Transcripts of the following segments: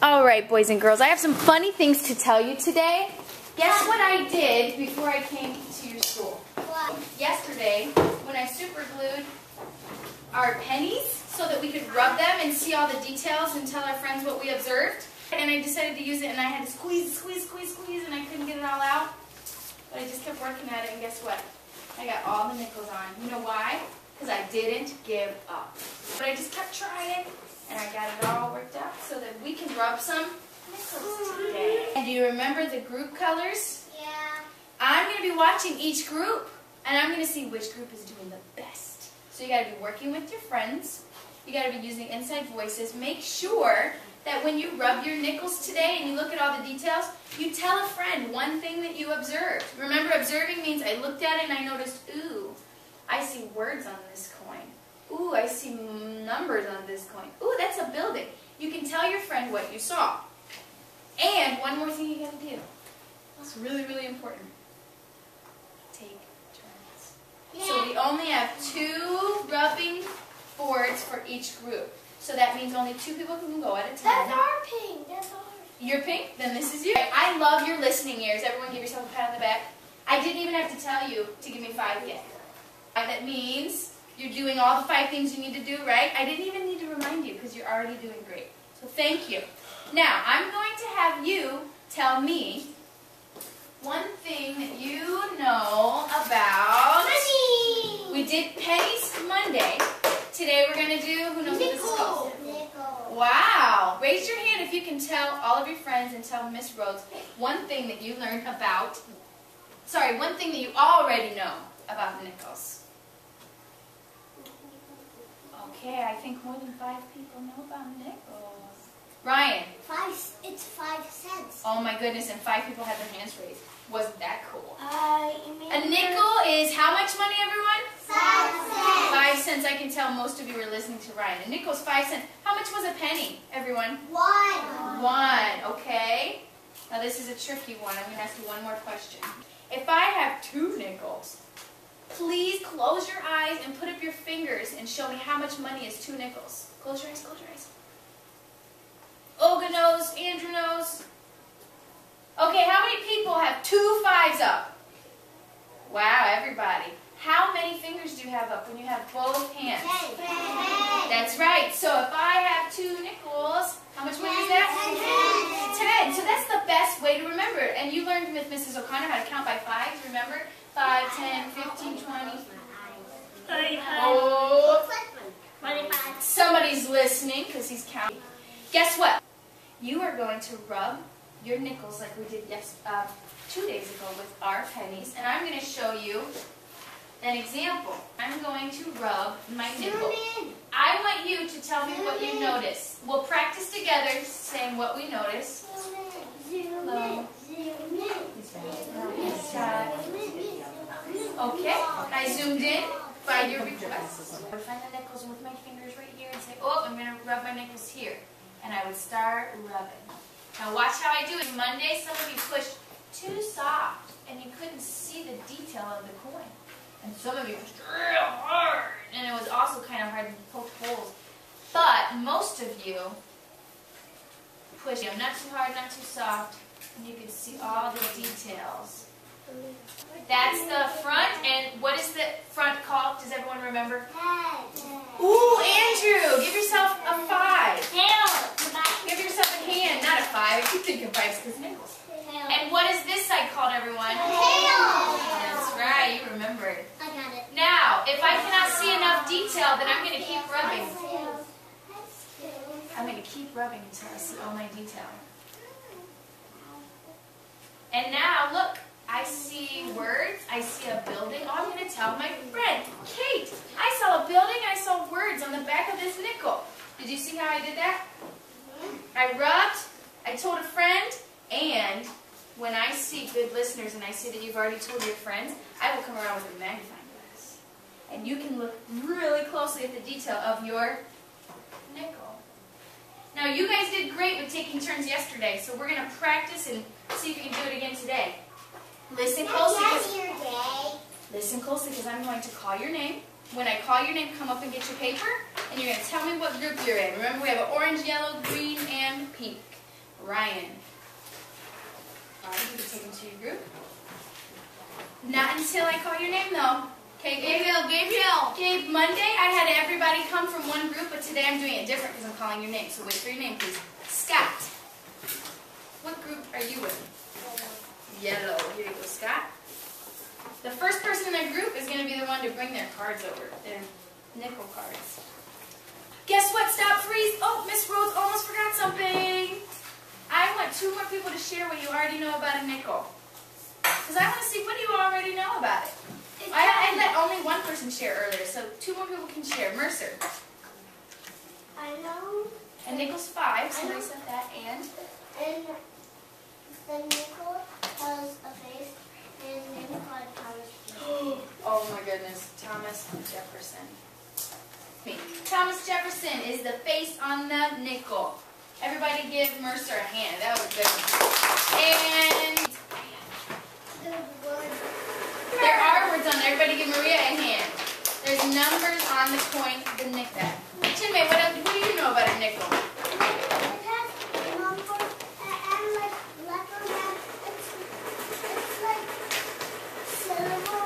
Alright, boys and girls, I have some funny things to tell you today. Guess what I did before I came to your school? What? Yesterday, when I super glued our pennies so that we could rub them and see all the details and tell our friends what we observed. And I decided to use it and I had to squeeze, and I couldn't get it all out. But I just kept working at it, and guess what? I got all the nickels on. You know why? Because I didn't give up. But I just kept trying, and I got it all worked out so that we can rub some nickels today. And do you remember the group colors? Yeah. I'm going to be watching each group, and I'm going to see which group is doing the best. So you got to be working with your friends. You got to be using inside voices. Make sure that when you rub your nickels today and you look at all the details, you tell a friend one thing that you observed. Remember, observing means I looked at it and I noticed, ooh, I see words on this coin. Ooh, I see numbers on this coin. Ooh, that's a building. You can tell your friend what you saw. And one more thing you got to do. It's really, really important. Take turns. Yeah. So we only have 2 rubbing boards for each group. So that means only 2 people can go at a time. That's our pink. That's ours. You're pink? Then this is you. I love your listening ears. Everyone give yourself a pat on the back. I didn't even have to tell you to give me 5 yet. That means you're doing all the 5 things you need to do, right? I didn't even need to remind you because you're already doing great. So thank you. Now, I'm going to have you tell me one thing that you know about... Money! We did pennies Monday. Today we're going to do, who knows what this is called? Nickel. Wow! Raise your hand if you can tell all of your friends and tell Miss Rhodes one thing that you learned about, one thing that you already know about nickels. Okay, I think more than 5 people know about nickels. Ryan. It's 5 cents. Oh my goodness, and 5 people had their hands raised. Wasn't that cool? A A nickel is how much money, everyone? 5 cents. 5 cents. I can tell most of you were listening to Ryan. A nickel is 5 cents. How much was a penny, everyone? 1. 1. Okay. Now this is a tricky one. I'm going to ask you one more question. If I have 2 nickels, please close your eyes and put up your fingers and show me how much money is 2 nickels. Close your eyes, close your eyes. Olga knows, Andrew knows. Okay, how many people have 2 5s up? Wow, everybody. How many fingers do you have up when you have both hands? 10. That's right. So if I have 2 nickels, how much money is that? 10. So that's the best way to remember it. And you learned with Mrs. O'Connor how to count by 5s, remember? 5, 10, 15, 20. Oh, somebody's listening because he's counting. Guess what? You are going to rub your nickels like we did 2 days ago with our pennies. And I'm going to show you an example. I'm going to rub my nickel. I want you to tell me what you notice. We'll practice together saying what we notice. Hello. Okay, I zoomed in by your request. I would find the nickels with my fingers right here and say, oh, I'm going to rub my nickels here. And I would start rubbing. Now watch how I do it. Monday, some of you pushed too soft and you couldn't see the detail of the coin. And some of you pushed real hard and it was also kind of hard to poke holes. But most of you pushed not too hard, not too soft, and you could see all the details. That's the front, and what is the front called? Does everyone remember? Ooh, Andrew, give yourself a 5. Give yourself a hand, not a 5. I keep thinking 5s because nickels. And what is this side called, everyone? That's right, you remembered. I got it. Now, if I cannot see enough detail, then I'm going to keep rubbing. I'm going to keep rubbing until I see all my detail. And now, look. I see words, I see a building. Oh, I'm going to tell my friend, Kate, I saw a building, I saw words on the back of this nickel. Did you see how I did that? I rubbed, I told a friend, and when I see good listeners and I see that you've already told your friends, I will come around with a magnifying glass. And you can look really closely at the detail of your nickel. Now, you guys did great with taking turns yesterday, so we're going to practice and see if you can do it again today. Listen closely. Listen closely because I'm going to call your name. When I call your name, come up and get your paper, and you're going to tell me what group you're in. Remember, we have an orange, yellow, green, and pink. Ryan. Alright, you can take him to your group. Not until I call your name though. Okay, Gabe, Monday I had everybody come from one group, but today I'm doing it different because I'm calling your name. So wait for your name, please. Scott. What group are you in? Yellow. Here you go, Scott. The first person in their group is going to be the one to bring their cards over, their nickel cards. Guess what? Stop, freeze. Oh, Miss Rhodes almost forgot something. I want 2 more people to share what you already know about a nickel. Because I want to see what you already know about it. I let only one person share earlier, so 2 more people can share. Mercer. I know. A nickel's 5. Somebody said that. And the nickel has a face, and his name is called Thomas. Oh my goodness, Thomas Jefferson. Me. Thomas Jefferson is the face on the nickel. Everybody give Mercer a hand. That was a good one. And there are words on there. Everybody give Maria a hand. There's numbers on the coin, the nickel. Chinmay, what do you know about a nickel? It has numbers and like letters. It's like silver.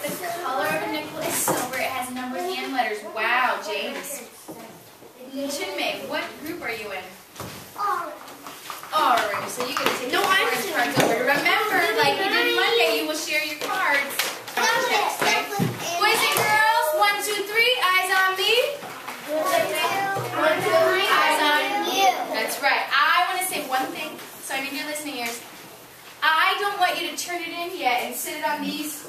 The color of a nickel is silver. It has numbers and letters. Wow, James. Chinmay, what group are you in? Orange. So you get to take your orange cards over. Remember, like you did Monday, you will share your cards. Okay? Boys and girls, 1, 2, 3, eyes on me. 1, 2, 3, Eyes on you. That's right. I want to say one thing, so I need your listening ears. I don't want you to turn it in yet and sit it on these,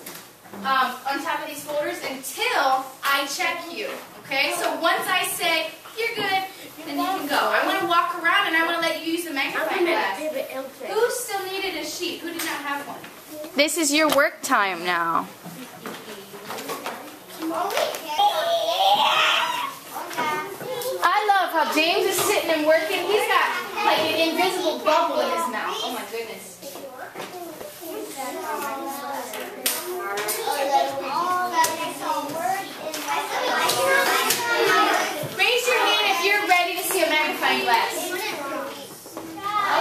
on top of these folders until I check you. Okay? So once I say you're good, then you can go. I want to walk around and I want to let you use the magnifying glass. Who still needed a sheet? Who did not have one? This is your work time now. I love how James is sitting and working. He's got like an invisible bubble in his mouth. Oh my goodness. Raise your hand if you're ready to see a magnifying glass.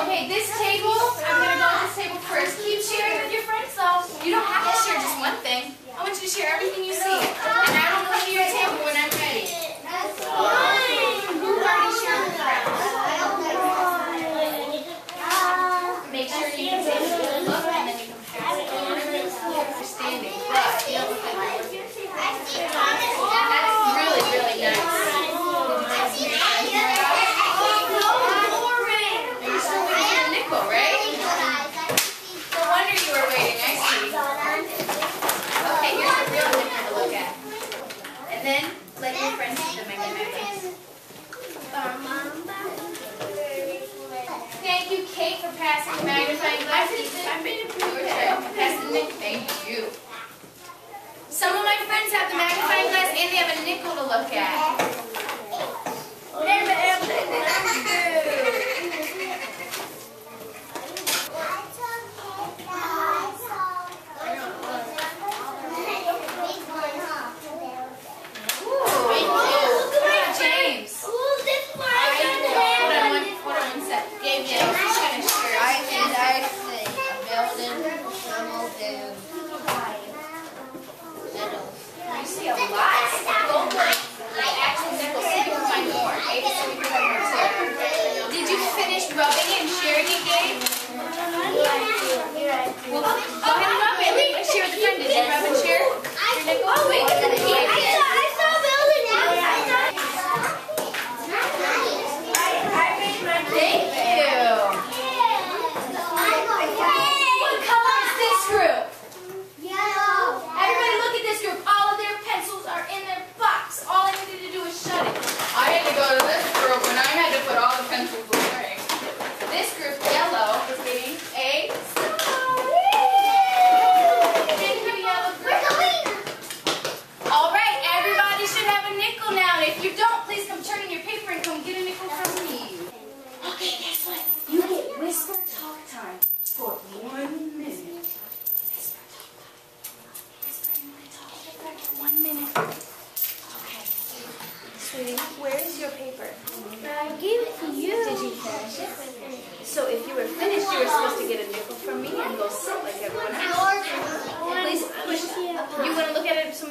Okay, this table, I'm going to go on this table first. Keep sharing with your friends though. You don't have to share just one thing. I want you to share everything you see. And I will come to your table when I'm ready. Who already shared with friends? Make sure you can take a good look and then you can pass it on. You're standing. But you don't look like you're looking. That's really, really nice. Then let your friends see the magnifying. Thank you, Kate, for passing the magnifying glass. I made it your turn. Passing the thank you. Some of my friends have the magnifying glass and they have a nickel to look at.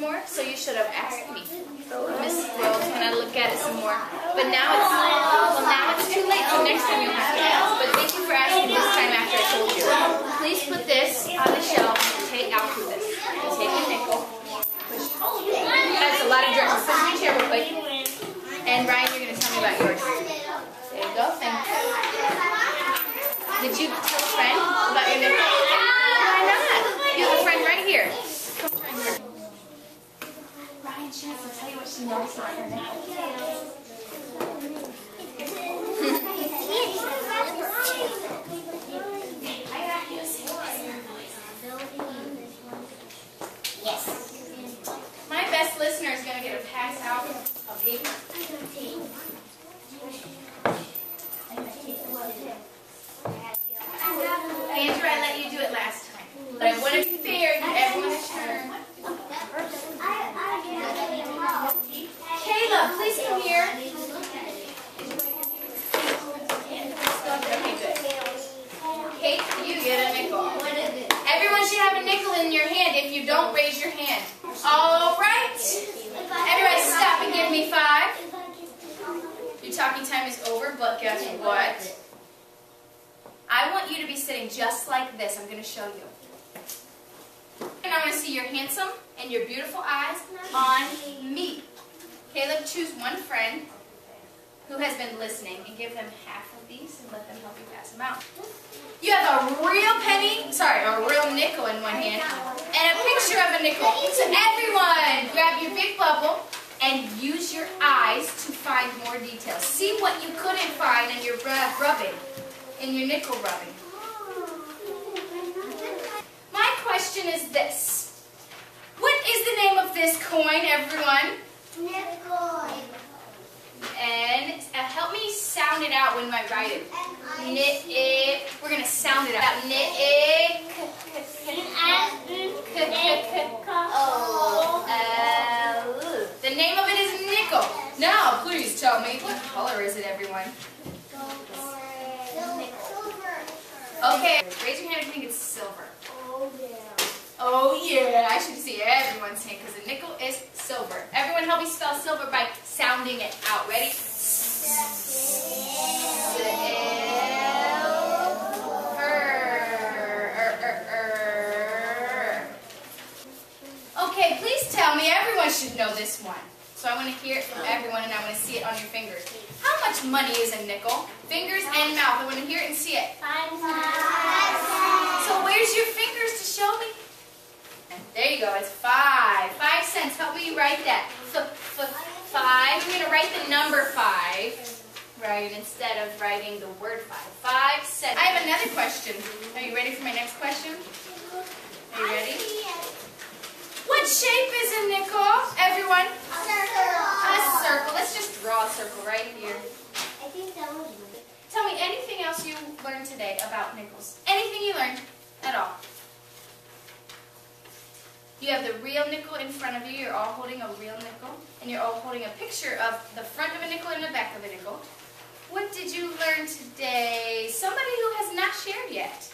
more, so you should have asked me. Miss Rose, when I look at it some more. But now it's too late, so next time you'll have to ask. But thank you for asking this time after I told you. Please put this on the shelf. I'll do this. Take a nickel. That's a lot of directions. Sit in your chair real quick. And Ryan, you're going to tell me about yours. There you go. Thank you. Did you tell a friend about your nickel? Why not? You have a friend right here. Come join her. Ryan, she has to tell you what she knows about your nickel. My best listener is going to get a pass out of paper. Andrew, I let you do it last time. But I want to be fair and give everyone a turn. Kayla, please come here. Okay, good. Kate, you get a nickel. Everyone should have a nickel in your hand. If you don't, raise your hand. All right. Everybody stop and give me 5. Your talking time is over, but guess what? I want you to be sitting just like this. I'm going to show you. And I want to see your handsome and your beautiful eyes on me. Caleb, choose one friend who has been listening and give them half of these and let them help you pass them out. You have a real a real nickel in one hand and a picture of a nickel. So everyone, grab your big bubble and use your eyes to find more details. See what you couldn't find in your rubbing, in your nickel rubbing. My question is this. What is the name of this coin, everyone? Nickel. And help me sound it out when I write it. We're going to sound it out. The name of it is nickel. Now, please tell me, what color is it, everyone? Okay, raise your hand if you think it's silver. Oh yeah, I should see everyone's hand because a nickel is silver. Everyone help me spell silver by sounding it out. Ready? Okay, please tell me, everyone should know this one. So I want to hear it from everyone and I want to see it on your fingers. How much money is a nickel? Fingers and mouth. I want to hear it and see it. 5 cents. So where's your fingers to show me? There you go, it's 5. 5 cents. Help me write that. 5. You're going to write the number 5, right, instead of writing the word 5. 5 cents. I have another question. Are you ready for my next question? Are you ready? What shape is a nickel, everyone? A circle. A circle. Let's just draw a circle right here. I think that was good. Tell me anything else you learned today about nickels. Anything you learned at all. You have the real nickel in front of you. You're all holding a real nickel. And you're all holding a picture of the front of a nickel and the back of a nickel. What did you learn today? Somebody who has not shared yet.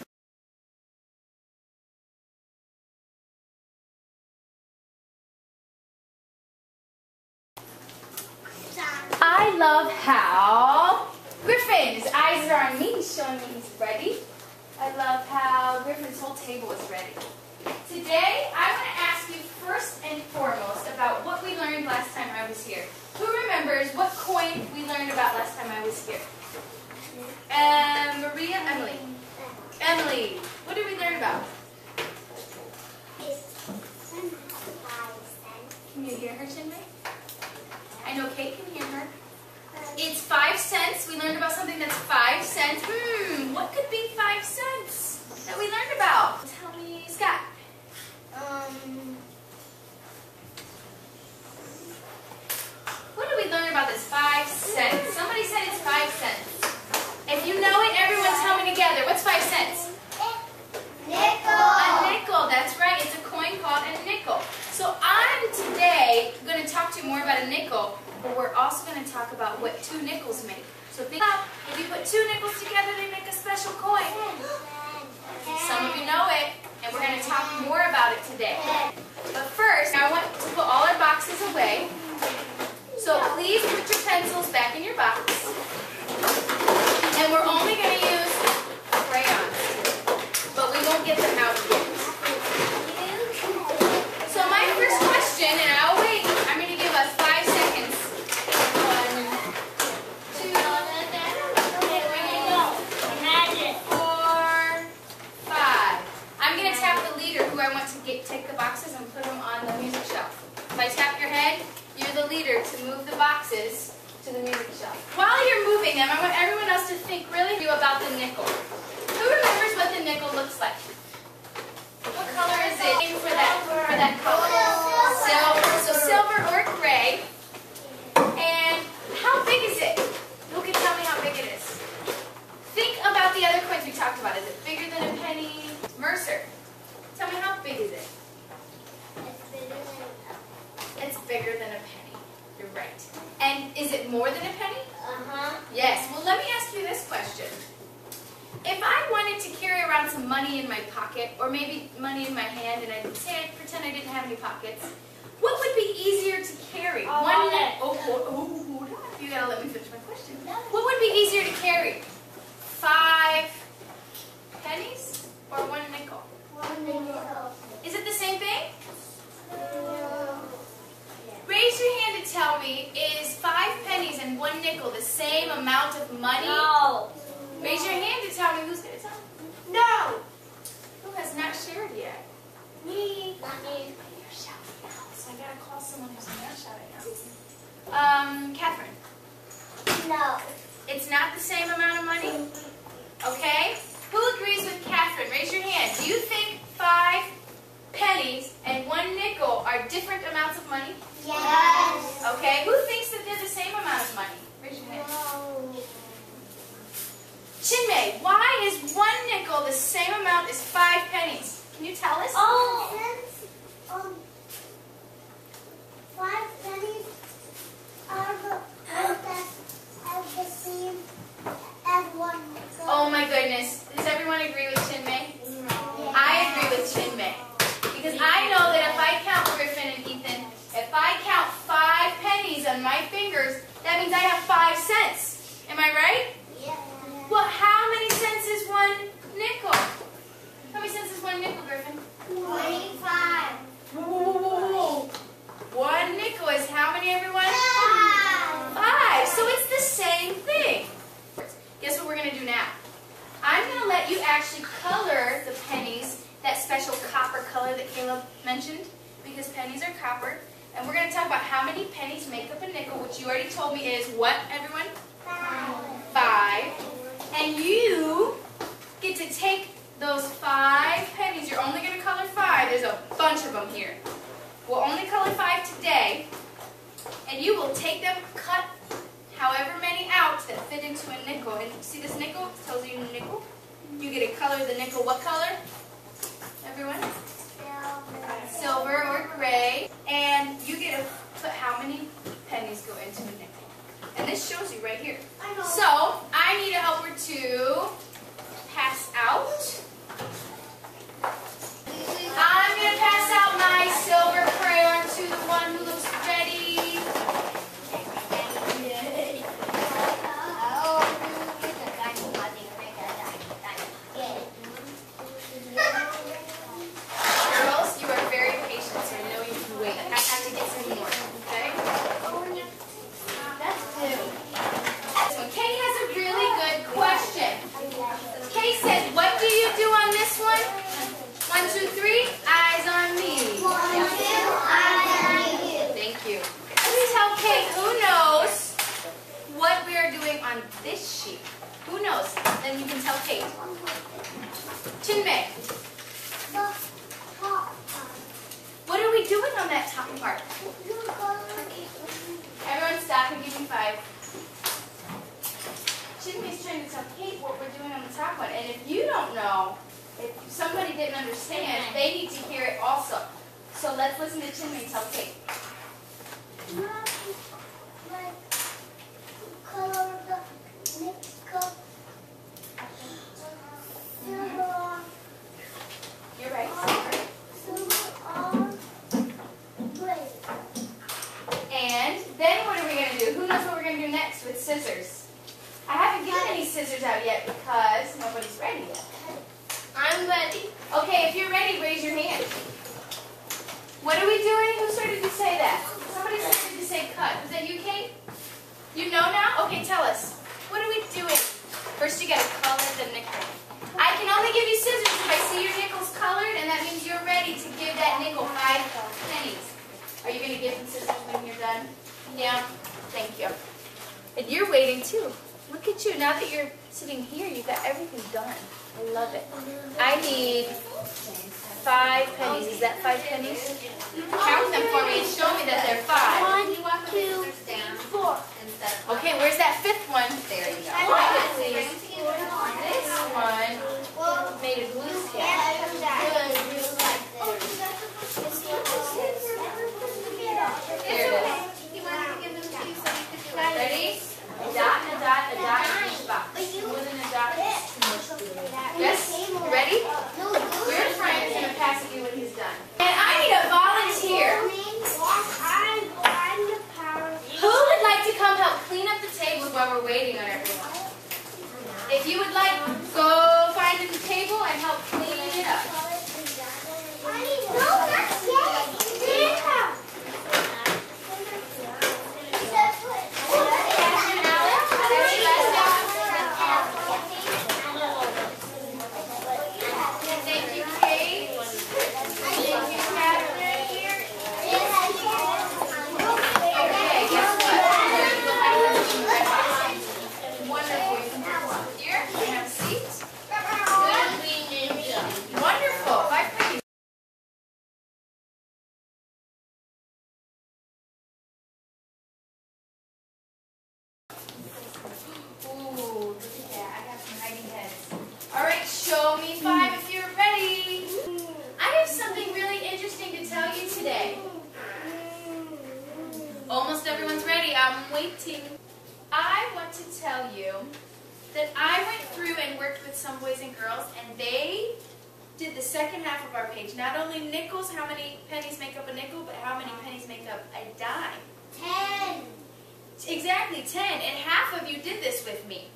I love how Griffin's eyes are on me, showing me he's ready. I love how Griffin's whole table is ready. Today, I want to ask you first and foremost about what we learned last time I was here. Who remembers what coin we learned about last time I was here? Maria, Emily. Emily, what did we learn about? Can you hear her, Chinmay? I know Kate can hear her. It's 5 cents. We learned about something that's 5 cents. What could be 5 cents that we learned about? Tell me, Scott. What did we learn about this 5 cents? Somebody said it's 5 cents. If you know it, everyone tell me together. What's 5 cents? Nickel. A nickel, that's right. It's a coin called a nickel. So I'm today going to talk to you more about a nickel, but we're also going to talk about what 2 nickels make. So think about, if you put 2 nickels together, they make a special coin. Some of you know it, and we're going to talk more about it today. But first, I want to put leader who I want to take the boxes and put them on the music shelf. If I tap your head, you're the leader to move the boxes to the music shelf. While you're moving them, I want everyone else to think really about the nickel. Who remembers what the nickel looks like? What color is it for that color? Silver. So silver or gray. And how big is it? Who can tell me how big it is? Think about the other coins we talked about. Is it bigger than a penny? Mercer, tell me how big is it? It's bigger than a penny. You're right. And is it more than a penny? Uh-huh. Yes. Well, let me ask you this question. If I wanted to carry around some money in my pocket, or maybe money in my hand, and I pretend I didn't have any pockets, what would be easier to carry? You gotta let me finish my question. What would be easier to carry? 5 pennies or 1 nickel? 1 nickel. Is it the same thing? No. Raise your hand to tell me, is 5 pennies and 1 nickel the same amount of money? No. Raise your hand to tell me. Who's going to tell me? No. Who has not shared yet? Me. Not me. You're shouting out, so I got to call someone who's not shouting out. Catherine. No. It's not the same amount of money? Okay. Who agrees with Catherine? Raise your hand. Do you think 5 pennies and 1 nickel are different amounts of money? Yes. Okay. Who thinks that they're the same amount of money? Raise your hand. No. Chinmay, why is 1 nickel the same amount as 5 pennies? Can you tell us? Since 5 pennies are the same as 1 nickel. Oh my goodness. Does everyone agree with Chinmay? No. I agree with Chinmay. Because I know that if I count, Griffin and Ethan, if I count 5 pennies on my fingers, that means I have 5 cents. Am I right? Yeah. Well, how many cents is 1 nickel? How many cents is 1 nickel, Griffin? 25. Whoa. 1 nickel is how many, everyone? 5. 5. So it's the same thing. Guess what we're going to do now? I'm going to let you actually color the pennies, that special copper color that Caleb mentioned, because pennies are copper. And we're going to talk about how many pennies make up a nickel, which you already told me is what, everyone? 5. And you get to take those 5 pennies. You're only going to color 5. There's a bunch of them here. We'll only color 5 today. And you will take them, cut however many out that fit into a nickel. And see this nickel? It tells you nickel. You get to color the nickel what color? Everyone? Silver or gray. And you get to put how many pennies go into a nickel. And this shows you right here. So, I need a helper to pass out. I'm going to pass out my silver crayon to the one who looks ready. Girls, you are very patient, so I know you can wait. I have to get some more, okay? That's 2. So Kate has a really good question. Kate says, what do you do on this one? 1, 2, 3, eyes on me. 1, 2, eyes on you. Thank you. Let's tell Kate who knows what we are doing on this sheet. Who knows? Then you can tell Kate. Chinmay, what are we doing on that top part? Everyone stop and give me 5. Chinmay's trying to tell Kate what we're doing on the top one. And if you don't know, if somebody didn't understand, they need to hear it also. So let's listen to Chinmay tell Kate. Color the nickel. You're right. And then what are we going to do? Who knows what we're going to do next with scissors? I haven't given any scissors out yet because nobody's ready yet. I'm ready. Okay, if you're ready, raise your hand. What are we doing? Who started to say that? Somebody started to say cut. Was that you, Kate? You know now? Okay, tell us. What are we doing? First, you got to color the nickel. I can only give you scissors if I see your nickels colored, and that means you're ready. you're going to give them scissors when you're done? Yeah? Thank you. And you're waiting too. Look at you. Now that you're sitting here, you've got everything done. I love it. I need 5 pennies. Is that 5 pennies? Count them for me and show me that they're 5. 1, 2, 3, 4. Okay, where's that 5th one? There you go. This one made of glue cap. There it is. Ready? A dot, a dot, a dot in each box. More than a dot is too much glue. Yes? Ready? Your friend is going to pass it you when he's done. And I need a volunteer. Who would like to come help clean up the tables while we're waiting on everyone? If you would like, go find the table and help clean it up. Thank you, Kate. Thank you, Catherine. Okay, guess what? Wonderful. You can have here. You can have a seat. Wonderful. 5 pennies. Ooh, look at that. I got some hiding heads. All right, show me 5 if you're ready. I have something really interesting to tell you today. Almost everyone's ready. I'm waiting. I want to tell you that I went through and worked with some boys and girls, and they did the second half of our page. Not only nickels, how many pennies make up a nickel, but how many pennies make up a dime. 10. Exactly, 10. And half of you did this with me.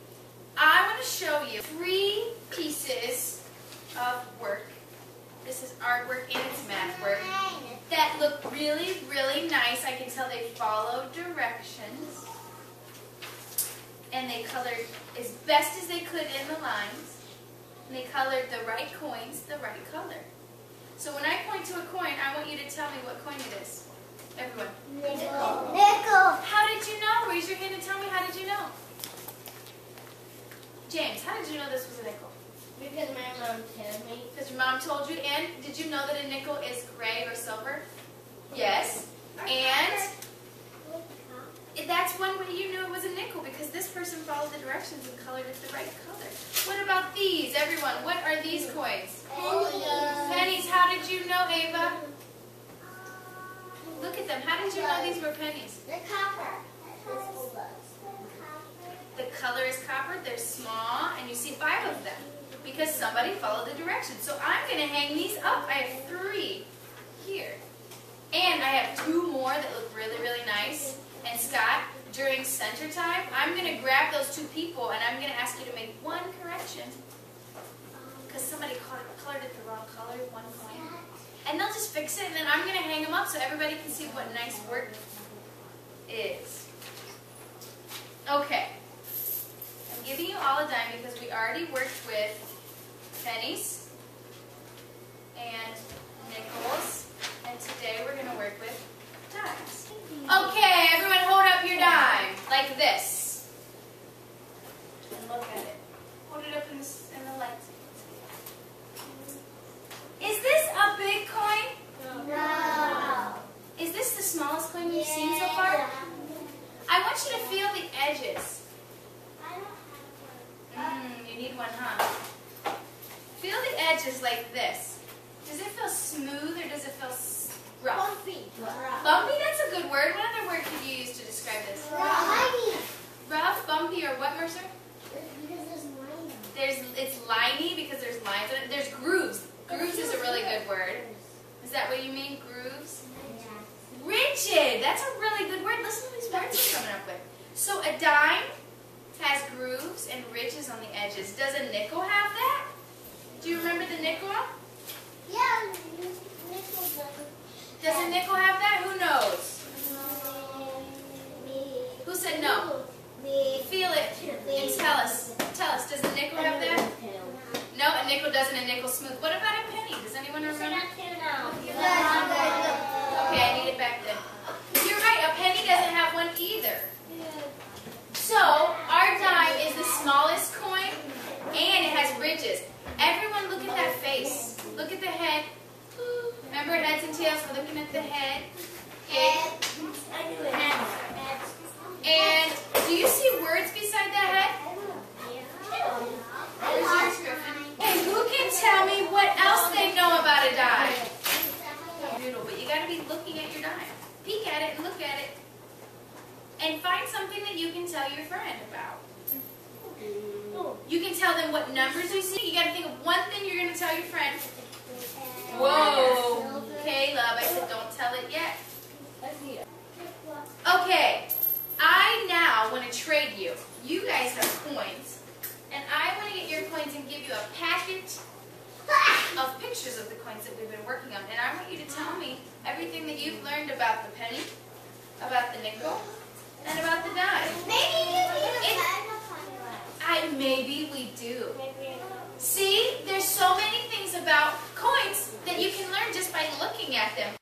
I want to show you 3 pieces of work. This is artwork and it's math work that look really, really nice. I can tell they followed directions. And they colored as best as they could in the lines. And they colored the right coins the right color. So when I point to a coin, I want you to tell me what coin it is. Everyone. Nickel. How did you know? Raise your hand and tell me, how did you know? James, how did you know this was a nickel? Because my mom told me. Because your mom told you. And did you know that a nickel is gray or silver? Yes. And that's one way you knew it was a nickel, because this person followed the directions and colored it the right color. What about these, everyone? What are these coins? Pennies. How did you know, Ava? Look at them. How did you know these were pennies? The copper. The color is copper. They're small, and you see 5 of them because somebody followed the directions. So I'm going to hang these up. I have 3 here. And I have 2 more that look really, really nice. And Scott, during center time, I'm going to grab those 2 people, and I'm going to ask you to make 1 correction because somebody colored it the wrong color, 1 coin. And they'll just fix it, and then I'm going to hang them up so everybody can see what nice work is. Okay. I'm giving you all a dime because we already worked with pennies and nickels, and today we're going to work with dimes. Okay, everyone hold up your dime like this. And look at it. Hold it up in the light. Is this a big coin? No. Is this the smallest coin we've seen so far? I want you to feel the edges. You need one, huh? Feel the edges like this. Does it feel smooth or does it feel rough? Bumpy. Bumpy, that's a good word. What other word could you use to describe this? Rough, bumpy, or what, Mercer? Because there's lines. It's liney because there's lines on it. There's grooves. Grooves is a really good word. Is that what you mean, grooves? Rigid. That's a really good word. Listen to these words we're coming up with. So a dime has grooves and ridges on the edges. Does a nickel have that? Do you remember the nickel? Yeah, nickel doesn't. Does a nickel have that? Who knows? Me. Who said no? Me. Feel it and tell us. Tell us, does a nickel have that? No, a nickel doesn't. A nickel smooth. What about a penny? Does anyone remember? Okay, I need it back then. tails. We're looking at the head. Okay. And do you see words beside that head? Where's yours, Griffin? And who can tell me what else they know about a dime? Noodle, but you got to be looking at your dime. Peek at it and look at it. And find something that you can tell your friend about. You can tell them what numbers you see. You got to think of one thing you're going to tell your friend. Whoa, Caleb, I said don't tell it yet. Okay, I now want to trade you. You guys have coins, and I want to get your coins and give you a packet of pictures of the coins that we've been working on. And I want you to tell me everything that you've learned about the penny, about the nickel, and about the dime. Maybe we do. See, there's so many things about coins that you can learn just by looking at them.